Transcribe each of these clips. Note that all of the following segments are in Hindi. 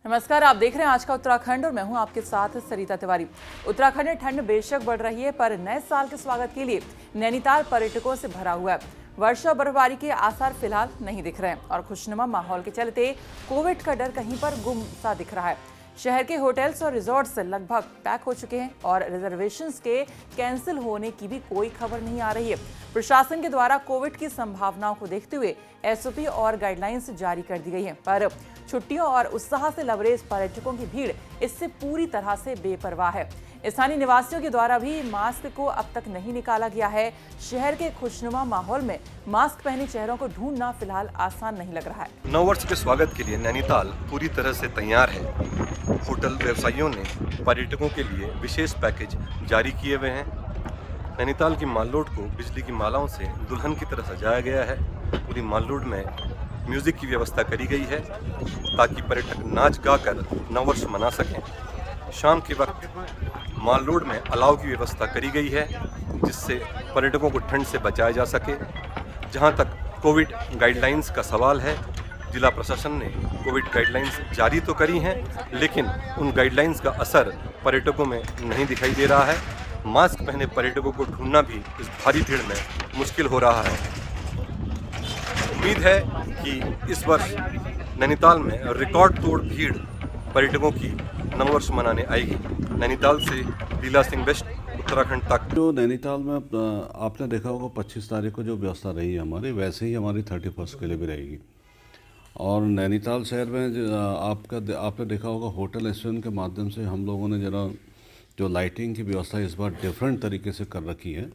नमस्कार, आप देख रहे हैं आज का उत्तराखंड और मैं हूं आपके साथ सरिता तिवारी। उत्तराखंड में ठंड बेशक बढ़ रही है, पर नए साल के स्वागत के लिए नैनीताल पर्यटकों से भरा हुआ है। वर्षा और बर्फबारी के आसार फिलहाल नहीं दिख रहे हैं और खुशनुमा माहौल के चलते कोविड का डर कहीं पर गुम सा दिख रहा है। शहर के होटल्स और रिजॉर्ट्स लगभग पैक हो चुके हैं और रिजर्वेशंस के कैंसिल होने की भी कोई खबर नहीं आ रही है। प्रशासन के द्वारा कोविड की संभावनाओं को देखते हुए एसओपी और गाइडलाइंस जारी कर दी गई है, पर छुट्टियों और उत्साह से लबरेज पर्यटकों की भीड़ इससे पूरी तरह से बेपरवाह है। स्थानीय निवासियों के द्वारा भी मास्क को अब तक नहीं निकाला गया है। शहर के खुशनुमा माहौल में मास्क पहने चेहरों को ढूंढना फिलहाल आसान नहीं लग रहा है। नववर्ष के स्वागत के लिए नैनीताल पूरी तरह से तैयार है। होटल व्यवसायियों ने पर्यटकों के लिए विशेष पैकेज जारी किए हुए हैं। नैनीताल की माल रोड को बिजली की मालाओं से दुल्हन की तरह सजाया गया है। पूरी माल रोड में म्यूजिक की व्यवस्था करी गई है ताकि पर्यटक नाच गाकर नववर्ष मना सकें। शाम के वक्त माल रोड में अलाव की व्यवस्था करी गई है जिससे पर्यटकों को ठंड से बचाया जा सके। जहां तक कोविड गाइडलाइंस का सवाल है, जिला प्रशासन ने कोविड गाइडलाइंस जारी तो करी हैं, लेकिन उन गाइडलाइंस का असर पर्यटकों में नहीं दिखाई दे रहा है। मास्क पहने पर्यटकों को ढूंढना भी इस भारी भीड़ में मुश्किल हो रहा है। उम्मीद है कि इस वर्ष नैनीताल में रिकॉर्ड तोड़ भीड़ पर्यटकों की नववर्ष मनाने आएगी। नैनीताल से लीला सिंह बेस्ट, उत्तराखंड तक। जो नैनीताल में आपने देखा होगा 25 तारीख को जो व्यवस्था रही है हमारी, वैसे ही हमारी 31 के लिए भी रहेगी। और नैनीताल शहर में आपने देखा होगा होटल एसोसिएशन के माध्यम से हम लोगों ने जरा जो लाइटिंग की व्यवस्था इस बार डिफरेंट तरीके से कर रखी है,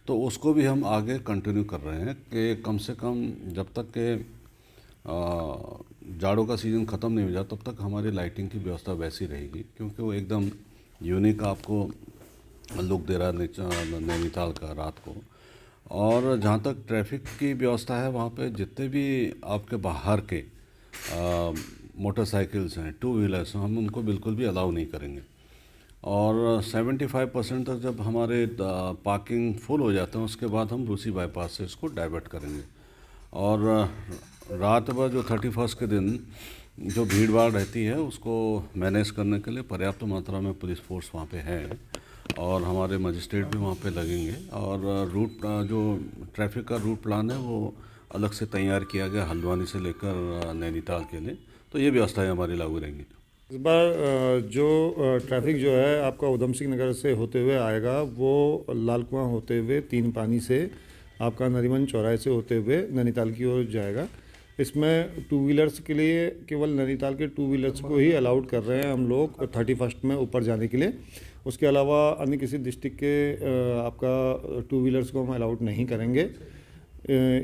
तो उसको भी हम आगे कंटिन्यू कर रहे हैं कि कम से कम जब तक के जाड़ों का सीज़न ख़त्म नहीं हो जाता तब तक हमारी लाइटिंग की व्यवस्था वैसी रहेगी, क्योंकि वो एकदम यूनिक आपको लुक दे रहा है नैनीताल का रात को। और जहाँ तक ट्रैफिक की व्यवस्था है, वहाँ पे जितने भी आपके बाहर के मोटरसाइकिल्स हैं, टू व्हीलर्स, हम उनको बिल्कुल भी अलाउ नहीं करेंगे। और 75% तक जब हमारे पार्किंग फुल हो जाते हैं, उसके बाद हम रूसी बाईपास से इसको डाइवर्ट करेंगे। और रात भर जो 31 के दिन जो भीड़ भाड़ रहती है उसको मैनेज करने के लिए पर्याप्त मात्रा में पुलिस फोर्स वहाँ पे है और हमारे मजिस्ट्रेट भी वहाँ पे लगेंगे। और रूट जो ट्रैफिक का रूट प्लान है वो अलग से तैयार किया गया हल्द्वानी से लेकर नैनीताल के लिए, तो ये व्यवस्थाएं हमारी लागू रहेंगी। इस बार जो ट्रैफिक जो है आपका उधम सिंह नगर से होते हुए आएगा, वो लाल कुआं होते हुए तीन पानी से आपका नरीमन चौराहे से होते हुए नैनीताल की ओर जाएगा। इसमें टू व्हीलर्स के लिए केवल नैनीताल के टू व्हीलर्स को ही अलाउड कर रहे हैं हम लोग 31 में ऊपर जाने के लिए। उसके अलावा अन्य किसी डिस्ट्रिक्ट के आपका टू व्हीलर्स को हम अलाउड नहीं करेंगे।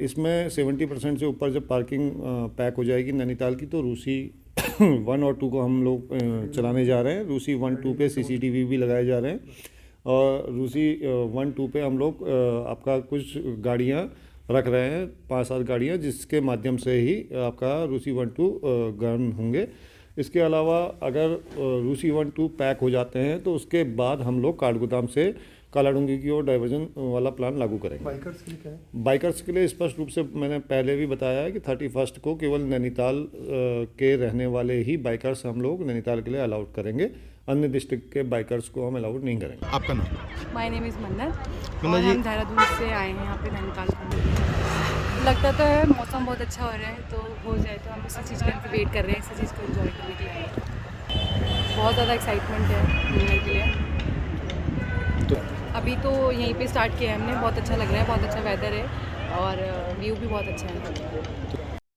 इसमें 70% से ऊपर जब पार्किंग पैक हो जाएगी नैनीताल की, तो रूसी 1 और 2 को हम लोग चलाने जा रहे हैं। रूसी 1, 2 पे CCTV भी लगाए जा रहे हैं और रूसी 1, 2 पे हम लोग आपका कुछ गाड़ियाँ रख रहे हैं, 5-7 गाड़ियाँ, जिसके माध्यम से ही आपका रूसी 1, 2 गन होंगे। इसके अलावा अगर रूसी 1, 2 पैक हो जाते हैं तो उसके बाद हम लोग काठगोदाम से कालाडूंगी की ओर डाइवर्जन वाला प्लान लागू करेंगे। बाइकर्स के लिए क्या है? बाइकर्स के लिए स्पष्ट रूप से मैंने पहले भी बताया है कि 31 को केवल नैनीताल के रहने वाले ही बाइकर्स हम लोग नैनीताल के लिए अलाउड करेंगे। अन्य डिस्ट्रिक्ट के बाइकर्स को हम अलाउड नहीं करेंगे। आपका नाम? माय नेम इज़ मन्नत और जी। हम देहरादून से आए हैं यहाँ पे नैनीताल घूमने। लगता तो है मौसम बहुत अच्छा हो रहा है, तो हो जाए तो हम इसी चीज़ का वेट कर रहे हैं, इसी चीज़ को एंजॉय करने के लिए आए हैं। बहुत ज़्यादा एक्साइटमेंट है घूमने के लिए। तो अभी तो यहीं पे स्टार्ट किया है हमने, बहुत अच्छा लग रहा है, बहुत अच्छा वेदर है और व्यू भी बहुत अच्छा है।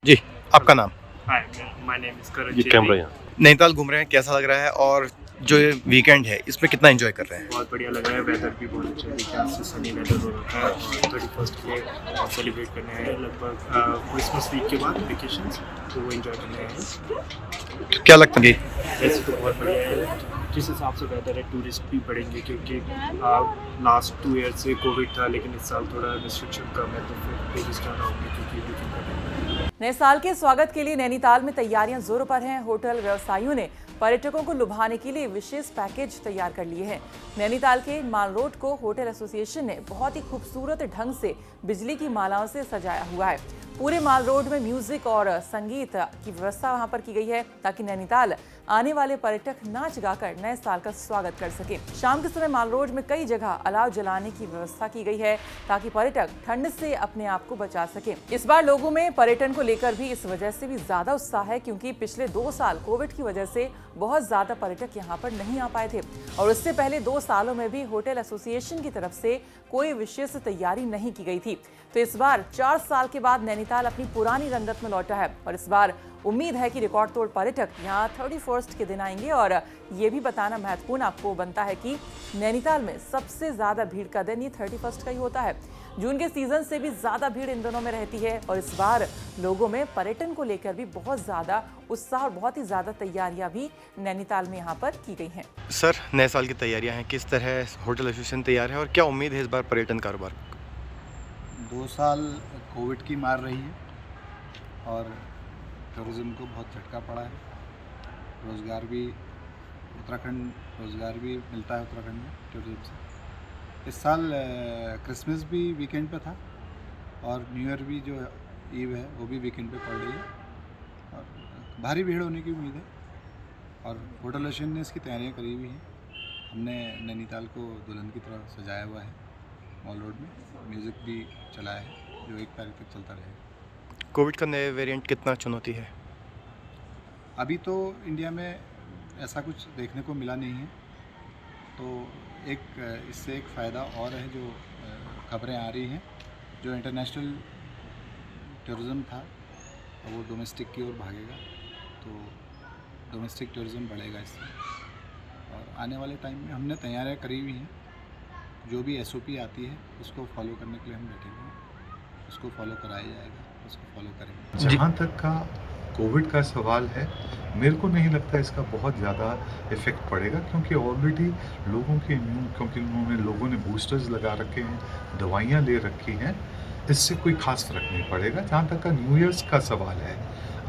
जी, आपका नाम? हाय, माय नेम इज करण। ये कैमरा यहाँ। नैनीताल घूम रहे हैं, कैसा लग रहा है और जो ये वीकेंड है इसमें कितना एंजॉय कर रहे हैं? बहुत बढ़िया लग रहा है, वेदर भी बहुत अच्छा है, वीकेंड से सनी वेदर हो रखा है और 31 के लिए सेलिब्रेट करने आए हैं। लगभग क्रिसमस वीक के बाद वेकेशन, तो वो एंजॉय करने आए हैं। क्या लगता है? वैसे तो बहुत बढ़िया है, जिस हिसाब से वेदर है टूरिस्ट भी बढ़ेंगे, क्योंकि लास्ट 2 ईयर से कोविड था, लेकिन इस साल थोड़ा रिस्ट्रिक्शन कम है, तो फिर टूरिस्ट आना होंगे क्योंकि वीकेंड का टाइम है। नए साल के स्वागत के लिए नैनीताल में तैयारियां जोरों पर हैं। होटल व्यवसायियों ने पर्यटकों को लुभाने के लिए विशेष पैकेज तैयार कर लिए हैं। नैनीताल के माल रोड को होटल एसोसिएशन ने बहुत ही खूबसूरत ढंग से बिजली की मालाओं से सजाया हुआ है। पूरे माल रोड में म्यूजिक और संगीत की व्यवस्था वहां पर की गई है ताकि नैनीताल आने वाले पर्यटक नाच गाकर नए साल का स्वागत कर सके। शाम के समय माल रोड में कई जगह अलाव जलाने की व्यवस्था की गई है ताकि पर्यटक ठंड से अपने आप को बचा सके। इस बार लोगों में पर्यटन को लेकर भी इस वजह से भी ज्यादा उत्साह है क्योंकि पिछले 2 साल कोविड की वजह से बहुत ज्यादा पर्यटक यहाँ पर नहीं आ पाए थे और उससे पहले 2 सालों में भी होटल एसोसिएशन की तरफ से कोई विशेष तैयारी नहीं की गई थी। तो इस बार 4 साल के बाद नैनीताल अपनी पुरानी रंगत में लौटा है और इस बार उम्मीद है कि रिकॉर्ड तोड़ पर्यटक यहाँ 31 के दिन आएंगे। और ये भी बताना महत्वपूर्ण आपको बनता है कि नैनीताल में सबसे ज्यादा भीड़ का दिन ये 31 का ही होता है। जून के सीजन से भी ज्यादा भीड़ इन दिनों में रहती है और इस बार लोगों में पर्यटन को लेकर भी बहुत ज्यादा उत्साह और बहुत ही ज्यादा तैयारियां भी नैनीताल में यहाँ पर की गई हैं। सर, नए साल की तैयारियां हैं, किस तरह होटल एसोसिएशन तैयार है और क्या उम्मीद है इस बार पर्यटन कारोबार? 2 साल कोविड की मार रही है और टूरिज़्म को बहुत झटका पड़ा है। रोज़गार भी मिलता है उत्तराखंड में टूरिज़्म से। इस साल क्रिसमस भी वीकेंड पे था और न्यू ईयर भी जो ईव है वो भी वीकेंड पे पड़ रही है और भारी भीड़ होने की उम्मीद है और होटल एसोसिएशन ने इसकी तैयारियां करी हुई हैं। हमने नैनीताल को दुल्हन की तरह सजाया हुआ है। मॉल रोड में म्यूज़िक भी चलाया है जो 1 तारीख तक चलता रहेगा। कोविड का नया वेरिएंट कितना चुनौती है? अभी तो इंडिया में ऐसा कुछ देखने को मिला नहीं है, तो इससे एक फ़ायदा और है जो खबरें आ रही हैं, जो इंटरनेशनल टूरिज़्म था वो डोमेस्टिक की ओर भागेगा, तो डोमेस्टिक टूरिज़्म बढ़ेगा इससे। और आने वाले टाइम में हमने तैयारियां करी हुई हैं, जो भी SOP आती है उसको फॉलो करने के लिए हम बैठे हुए हैं, उसको फॉलो कराया जाएगा, उसको फॉलो करेंगे। जहाँ तक का कोविड का सवाल है, मेरे को नहीं लगता इसका बहुत ज़्यादा इफ़ेक्ट पड़ेगा क्योंकि ऑलरेडी लोगों ने बूस्टर्स लगा रखे हैं, दवाइयाँ ले रखी हैं, इससे कोई खास फर्क नहीं पड़ेगा। जहाँ तक का न्यू ईयर्स का सवाल है,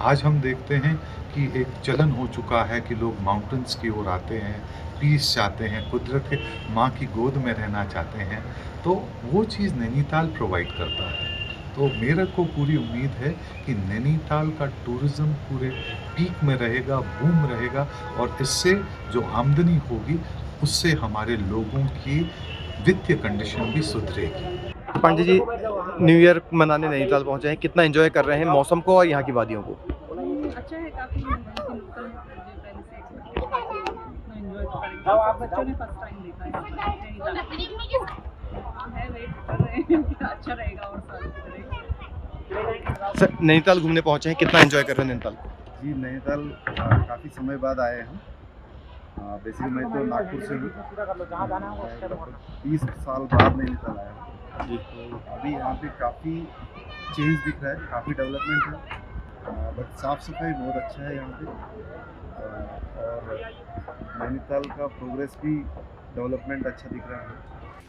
आज हम देखते हैं कि एक चलन हो चुका है कि लोग माउंटेन्स की ओर आते हैं, पीस चाहते हैं, कुदरत के माँ की गोद में रहना चाहते हैं, तो वो चीज़ नैनीताल प्रोवाइड करता है। तो मेरे को पूरी उम्मीद है कि नैनीताल का टूरिज़्म पूरे पीक में रहेगा, बूम रहेगा और इससे जो आमदनी होगी उससे हमारे लोगों की वित्तीय कंडीशन भी सुधरेगी। पांडे जी, न्यू ईयर मनाने नैनीताल पहुंचे हैं, कितना एंजॉय कर रहे हैं मौसम को और यहाँ की वादियों को? अच्छा है, काफ़ी बच्चों ने फर्स्ट टाइम देखा है, वेट कर रहे हैं कि अच्छा रहेगा और सर, नैनीताल घूमने पहुंचे हैं, कितना एंजॉय कर रहे हैं नैनीताल? जी, नैनीताल काफ़ी समय बाद आए हम। बेसिकली मैं तो नागपुर से हूँ, 20 साल बाद नैनीताल आया हूँ जी। तो अभी यहाँ पे काफ़ी चेंज दिख रहा है, काफ़ी डेवलपमेंट है, बट साफ़ सफाई बहुत अच्छा है यहाँ पे और नैनीताल का प्रोग्रेस भी डेवलपमेंट अच्छा दिख रहा है।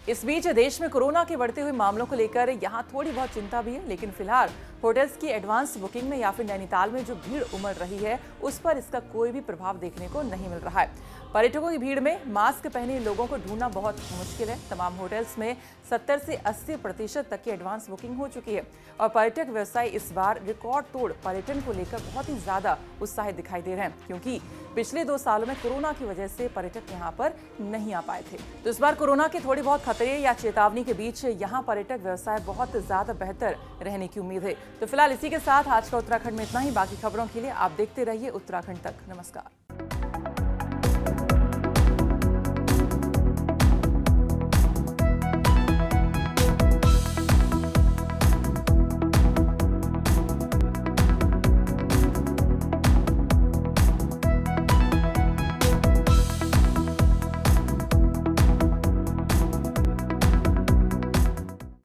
इस बीच देश में कोरोना के बढ़ते हुए मामलों को लेकर यहाँ थोड़ी बहुत चिंता भी है, लेकिन फिलहाल होटल्स की एडवांस बुकिंग में या फिर नैनीताल में जो भीड़ उमड़ रही है उस पर इसका कोई भी प्रभाव देखने को नहीं मिल रहा है। पर्यटकों की भीड़ में मास्क पहने लोगों को ढूंढना बहुत मुश्किल है। तमाम होटल्स में 70 से 80% तक की एडवांस बुकिंग हो चुकी है और पर्यटक व्यवसाय इस बार रिकॉर्ड तोड़ पर्यटन को लेकर बहुत ही ज्यादा उत्साहित दिखाई दे रहे हैं क्योंकि पिछले 2 सालों में कोरोना की वजह से पर्यटक यहाँ पर नहीं आ पाए थे। तो इस बार कोरोना के थोड़ी बहुत खतरे या चेतावनी के बीच यहाँ पर्यटक व्यवसाय बहुत ज्यादा बेहतर रहने की उम्मीद है। तो फिलहाल इसी के साथ आज का उत्तराखंड में इतना ही। बाकी खबरों के लिए आप देखते रहिए उत्तराखंड तक। नमस्कार।